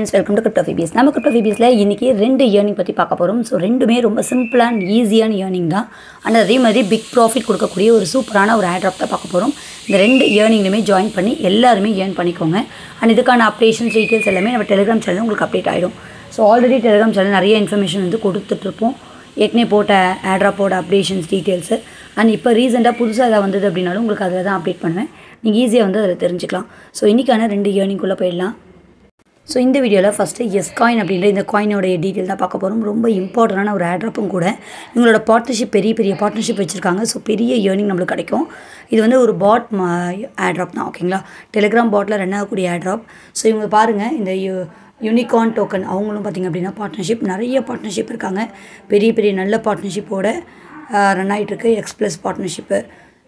friends, welcome to CryptoVBS. நம்ம CryptoVBSல இன்னைக்கு ரெண்டு earning பத்தி பார்க்க போறோம். சோ ரெண்டுமே ரொம்ப சிம்பிள் அண்ட் ஈஸியான earning தான். and அதே மாதிரி பிக் ப்ராஃபிட் கொடுக்கக்கூடிய ஒரு சூப்பரான ஒரு airdrop தான் பார்க்க போறோம். இந்த ரெண்டு earningலயுமே ஜாயின் பண்ணி எல்லாரும் earn பண்ணிக்கோங்க. and இதுக்கான அப்டேஷன்ஸ் டீடைல்ஸ் எல்லாமே நம்ம Telegram சேனல்ல உங்களுக்கு அப்டேட் ஆயிடும். சோ ஆல்ரெடி Telegram சேனல் நிறைய இன்ஃபர்மேஷன் வந்து கொடுத்துட்டு இருப்போம். ஏற்கனவே போட்ட airdropோட அப்டேஷன்ஸ் டீடைல்ஸ் and இப்போ ரீசெண்டா புதுசா ஏதாவது வந்தது அப்படினாலும் உங்களுக்கு அதல தான் அப்டேட் பண்ணுவேன். நீங்க ஈஸியா வந்து அதல தெரிஞ்சுக்கலாம். சோ இன்னைக்கான ரெண்டு earning குள்ள போயிடலாம். So இந்த வீடியோல ஃபர்ஸ்ட் Yescoin அப்படிங்கற இந்த காயினோட டீடைல் தான் பார்க்க போறோம். ரொம்ப இம்பார்ட்டன்ட்டான ஒரு airdropம் கூட. இவங்களோட பார்ட்னர்ஷிப் பெரிய பார்ட்னர்ஷிப் வச்சிருக்காங்க. சோ பெரிய earning நமக்கு கிடைக்கும். இது வந்து ஒரு பாட் airdrop தான் ஓகேங்களா. Telegram பாட்ல ரன் ஆகக்கூடிய airdrop. சோ இவங்க பாருங்க இந்த யூனிகார்ன் டோக்கன் அவங்களும் பாத்தீங்க அப்படினா பார்ட்னர்ஷிப் நிறைய பார்ட்னர்ஷிப் இருக்காங்க. பெரிய நல்ல பார்ட்னர்ஷிப்போட ரன் ஆயிட்டு இருக்கு X+ பார்ட்னர்ஷிப்.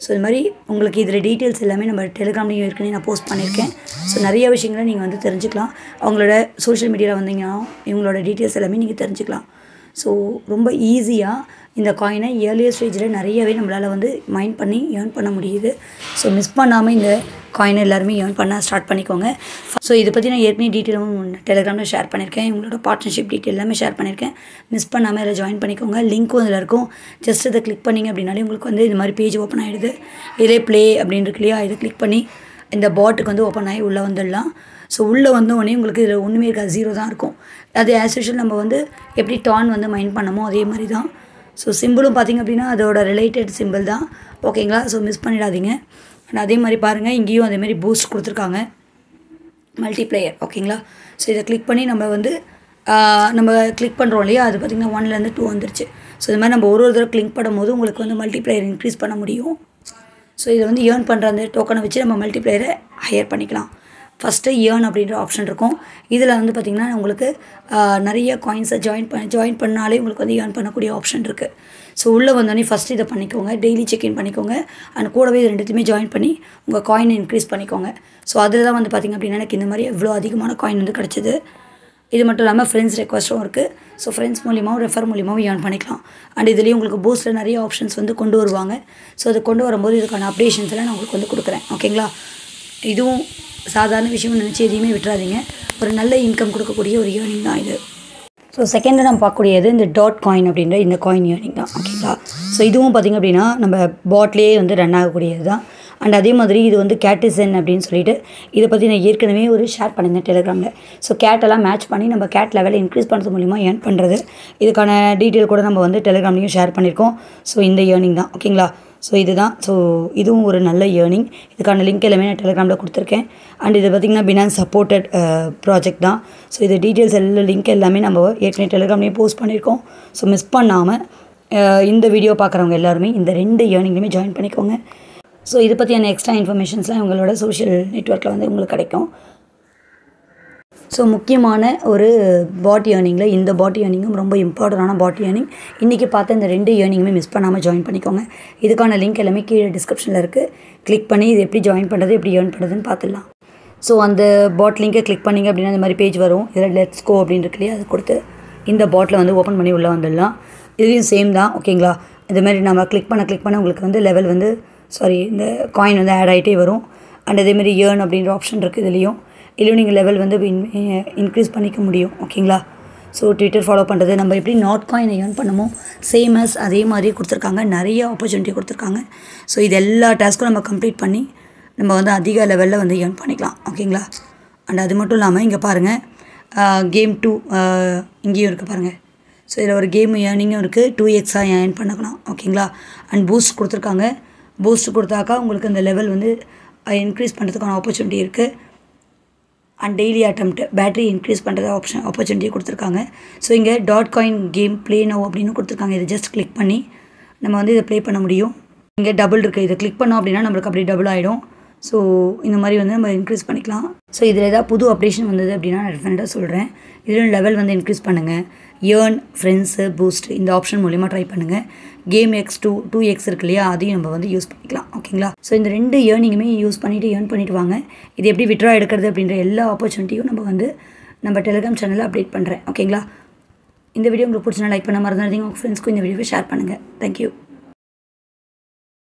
ஸோ இது மாதிரி உங்களுக்கு இதில் டீட்டெயில்ஸ் எல்லாமே நம்ம டெலிகிராம்லேயும் ஏற்கனவே நான் போஸ்ட் பண்ணியிருக்கேன். ஸோ நிறைய விஷயங்களை நீங்கள் வந்து தெரிஞ்சுக்கலாம். அவங்களோட சோஷியல் மீடியாவில் வந்தீங்கன்னா இவங்களோட டீட்டெயில்ஸ் எல்லாமே நீங்கள் தெரிஞ்சுக்கலாம். ஸோ ரொம்ப ஈஸியாக இந்த காயினை ஏர்லியர் ஸ்டேஜில் நிறையவே நம்மளால் வந்து மைண்ட் பண்ணி ஏர்ன் பண்ண முடியுது. ஸோ மிஸ் பண்ணாமல் இந்த காயினை எல்லாருமே ஏர்ன் பண்ண ஸ்டார்ட் பண்ணிக்கோங்க. ஸோ இதை பற்றி நான் ஏற்கனவே டீட்டெயிலும் டெலிகிராமில் ஷேர் பண்ணியிருக்கேன். இவங்களோட பார்ட்னர்ஷிப் டீட்டெயில் எல்லாமே ஷேர் பண்ணியிருக்கேன். மிஸ் பண்ணாமல் இதில் ஜாயின் பண்ணிக்கோங்க. லிங்க்கும் இதில் இருக்கும். ஜஸ்ட் இதை கிளிக் பண்ணிங்க அப்படின்னாலே உங்களுக்கு வந்து இது மாதிரி பேஜ் ஓப்பன் ஆகிடுது. இதே ப்ளே அப்படின்னு இருக்கு இல்லையா, இதை கிளிக் பண்ணி இந்த பாட்டுக்கு வந்து ஓப்பன் ஆகி உள்ளே வந்துடலாம். ஸோ உள்ளே வந்தோடனே உங்களுக்கு இதில் ஒன்றுமே இருக்காது, 0 தான் இருக்கும். அது ஆஸ் யூஷுவல் நம்ம வந்து எப்படி டான் வந்து மைண்ட் பண்ணமோ அதே மாதிரி தான். ஸோ சிம்பிளும் பார்த்திங்க அப்படின்னா அதோட ரிலேட்டட் சிம்பிள் தான் ஓகேங்களா. ஸோ மிஸ் பண்ணிடாதீங்க. அண்ட் அதே மாதிரி பாருங்கள் இங்கேயும் அதேமாதிரி பூஸ்ட் கொடுத்துருக்காங்க மல்டிப்ளேயர் ஓகேங்களா. ஸோ இதை கிளிக் பண்ணி நம்ம வந்து நம்ம கிளிக் பண்ணுறோம் இல்லையா, அது பார்த்திங்கன்னா 1லேருந்து 2 வந்துருச்சு. ஸோ இது மாதிரி நம்ம ஒரு தடவை கிளிக் பண்ணும்போது உங்களுக்கு வந்து மல்டிப்ளேயர் இன்க்ரீஸ் பண்ண முடியும். ஸோ இதை வந்து ஏர்ன் பண்ணுற அந்த டோக்கனை வச்சு நம்ம மல்டிப்ளேயரை ஹையர் பண்ணிக்கலாம். ஃபஸ்ட்டு ஏர்ன் அப்படின்ற ஆப்ஷன் இருக்கும். இதில் வந்து பார்த்திங்கன்னா உங்களுக்கு நிறைய காயின்ஸை ஜாயின் பண்ணாலே உங்களுக்கு வந்து ஏர்ன் பண்ணக்கூடிய ஆப்ஷன் இருக்குது. ஸோ உள்ளே வந்தோடனே ஃபஸ்ட்டு இதை பண்ணிக்கோங்க, டெய்லி செக்இன் பண்ணிக்கோங்க. அண்ட் கூடவே இது ரெண்டுத்தையுமே ஜாயின் பண்ணி உங்கள் காயினை இன்க்ரீஸ் பண்ணிக்கோங்க. ஸோ அதில் தான் வந்து பார்த்திங்க அப்படின்னா எனக்கு இந்த மாதிரி எவ்வளோ அதிகமான காயின் வந்து கிடச்சிது. இது மட்டும் இல்லாமல் ஃப்ரெண்ட்ஸ் ரெக்வஸ்ட்டும் இருக்குது. ஸோ ஃப்ரெண்ட்ஸ் மூலியமாகவும் ரெஃபர் மூலியமாகவும் ஏர்ன் பண்ணிக்கலாம். அண்ட் இதுலேயும் உங்களுக்கு பூஸ்ட்டில் நிறைய ஆப்ஷன்ஸ் வந்து கொண்டு வருவாங்க. ஸோ அது கொண்டு வரும்போது இதுக்கான அப்டேஷன்ஸ் எல்லாம் நான் உங்களுக்கு வந்து கொடுக்குறேன் ஓகேங்களா. இதுவும் சாதாரண விஷயம்னு நினச்சி எதையுமே விட்டுறாதீங்க. ஒரு நல்ல இன்கம் கொடுக்கக்கூடிய ஒரு ஏர்னிங் தான் இது. ஸோ செகண்ட் நம்ம பார்க்கக்கூடியது இந்த டாட் காயின் அப்படின்ற இந்த காயின் ஏர்னிங் தான் ஓகேங்களா. ஸோ இதுவும் பார்த்திங்க அப்படின்னா நம்ம பாட்லேயே வந்து ரன் ஆகக்கூடியது தான். அண்ட் அதே மாதிரி இது வந்து கேட்டிசன் அப்படின்னு சொல்லிட்டு இதை பற்றி நான் ஏற்கனவே ஒரு ஷேர் பண்ணியிருந்தேன் டெலிகிராமில். ஸோ கேட்டெல்லாம் மேட்ச் பண்ணி நம்ம கேட் லெவலில் இன்க்ரீஸ் பண்ணுறது மூலிமா ஏர்ன் பண்ணுறது. இதுக்கான டீட்டெயில் கூட நம்ம வந்து டெலிகிராம்லேயும் ஷேர் பண்ணியிருக்கோம். ஸோ இந்த ஏர்னிங் தான் ஓகேங்களா. ஸோ இதுதான். ஸோ இதுவும் ஒரு நல்ல ஏர்னிங். இதுக்கான லிங்க் எல்லாமே நான் டெலிகிராமில் கொடுத்துருக்கேன். அண்ட் இது பார்த்திங்கன்னா பினான்ஸ் சப்போர்ட்டட் ப்ராஜெக்ட் தான். ஸோ இது டீட்டெயில்ஸ் எல்லாம் லிங்க் எல்லாமே நம்ம ஏற்கனவே டெலிகிராம்லேயே போஸ்ட் பண்ணியிருக்கோம். ஸோ மிஸ் பண்ணாமல் இந்த வீடியோ பார்க்குறவங்க எல்லாருமே இந்த ரெண்டு ஏர்னிங்லையுமே ஜாயின் பண்ணிக்கோங்க. ஸோ இதை பற்றியான எக்ஸ்ட்ரா இன்ஃபர்மேஷன்ஸ்லாம் உங்களோட சோஷியல் நெட்வொர்க்கில் வந்து உங்களுக்கு கிடைக்கும். ஸோ முக்கியமான ஒரு பாட் ஏர்னிங்கில் இந்த பாட் ஏர்னிங்கும் ரொம்ப இம்பார்ட்டண்டான பாட் ஏர்னிங். இன்றைக்கி பார்த்த இந்த ரெண்டு ஏர்னிங்குமே மிஸ் பண்ணாமல் ஜாயின் பண்ணிக்கோங்க. இதுக்கான லிங்க் எல்லாமே கீழே டிஸ்கிரிப்ஷனில் இருக்குது. கிளிக் பண்ணி இது எப்படி ஜாயின் பண்ணுறது, எப்படி ஏர்ன் பண்ணுறதுன்னு பார்த்துடலாம். ஸோ அந்த பாட் லிங்கை கிளிக் பண்ணிங்க அப்படின்னா இந்த மாதிரி பேஜ் வரும். இதில் லெட்ஸ் கோ அப்படின்னு இருக்கு இல்லையா, அதை கொடுத்து இந்த பாட்டில் வந்து ஓப்பன் பண்ணி உள்ளே வந்துடலாம். இதுலேயும் சேம் தான் ஓகேங்களா. இதுமாதிரி நம்ம கிளிக் பண்ண உங்களுக்கு வந்து லெவல் வந்து இந்த காயின் வந்து ஆட் ஆகிட்டே வரும். அண்ட் அதேமாதிரி ஏர்ன் அப்படின்ற ஆப்ஷன் இருக்குது. இதுலேயும் நீங்கள் லெவல் வந்து இன்க்ரீஸ் பண்ணிக்க முடியும் ஓகேங்களா. ஸோ ட்விட்டர் ஃபாலோ பண்ணுறது நம்ம எப்படி நாட் காயினை ஏர்ன் பண்ணமோ சேமஸ் அதே மாதிரி கொடுத்துருக்காங்க. நிறைய ஆப்பர்ச்சுனிட்டி கொடுத்துருக்காங்க. ஸோ இது எல்லா டாஸ்க்கும் நம்ம கம்ப்ளீட் பண்ணி நம்ம வந்து அதிக லெவலில் வந்து ஏர்ன் பண்ணிக்கலாம் ஓகேங்களா. அண்ட் அது மட்டும் இல்லாமல் இங்கே பாருங்கள் கேம் 2 இங்கேயும் இருக்குது பாருங்கள். ஸோ இதில் ஒரு கேம் ஏர்னிங்கும் இருக்குது. 2x ஏர்ன் பண்ணிக்கலாம் ஓகேங்களா. அண்ட் பூஸ்ட் கொடுத்துருக்காங்க. பூஸ்ட் கொடுத்தாக்கா உங்களுக்கு அந்த லெவல் வந்து இன்க்ரீஸ் பண்ணுறதுக்கான ஆப்பர்ச்சுனிட்டி இருக்குது. And daily attempt battery increase பண்ணுறது ஆப்பர்ச்சுனிட்டி கொடுத்துருக்காங்க. ஸோ இங்கே dot coin game play now அப்படின்னு கொடுத்துருக்காங்க. இதை ஜஸ்ட் கிளிக் பண்ணி நம்ம வந்து இதை ப்ளே பண்ண முடியும். இங்கே டபுள் இருக்குது. இதை கிளிக் பண்ணோம் அப்படின்னா நம்மளுக்கு அப்படி டபுள் ஆகிடும். ஸோ இந்த மாதிரி வந்து நம்ம இன்க்ரீஸ் பண்ணிக்கலாம். ஸோ இதில் ஏதாவது புது அப்டேஷன் வந்தது அப்படின்னா நான் டெஃபினட்டாக சொல்கிறேன். இதில் லெவல் வந்து இன்க்ரீஸ் பண்ணுங்கள். ஏர்ன் ஃப்ரெண்ட்ஸு பூஸ்ட் இந்த ஆப்ஷன் மூலிமா ட்ரை பண்ணுங்கள். கேம் X2 இருக்கு இல்லையா, அதையும் நம்ம வந்து யூஸ் பண்ணிக்கலாம் ஓகேங்களா. ஸோ இந்த ரெண்டு ஏர்னிங்குமே யூஸ் பண்ணிவிட்டு ஏர்ன் பண்ணிவிட்டு வாங்க. இது எப்படி விட்ரா எடுக்கிறது அப்படின்ற எல்லா ஆப்பர்ச்சுனிட்டியும் நம்ம டெலிகிராம் சேனலில் அப்டேட் பண்ணுறேன் ஓகேங்களா. இந்த வீடியோ உங்களுக்கு பிடிச்சனா லைக் பண்ண மறந்துடாதீங்க. உங்கள் ஃப்ரெண்ட்ஸ்க்கும் இந்த வீடியோவை ஷேர் பண்ணுங்கள். தேங்க்யூ.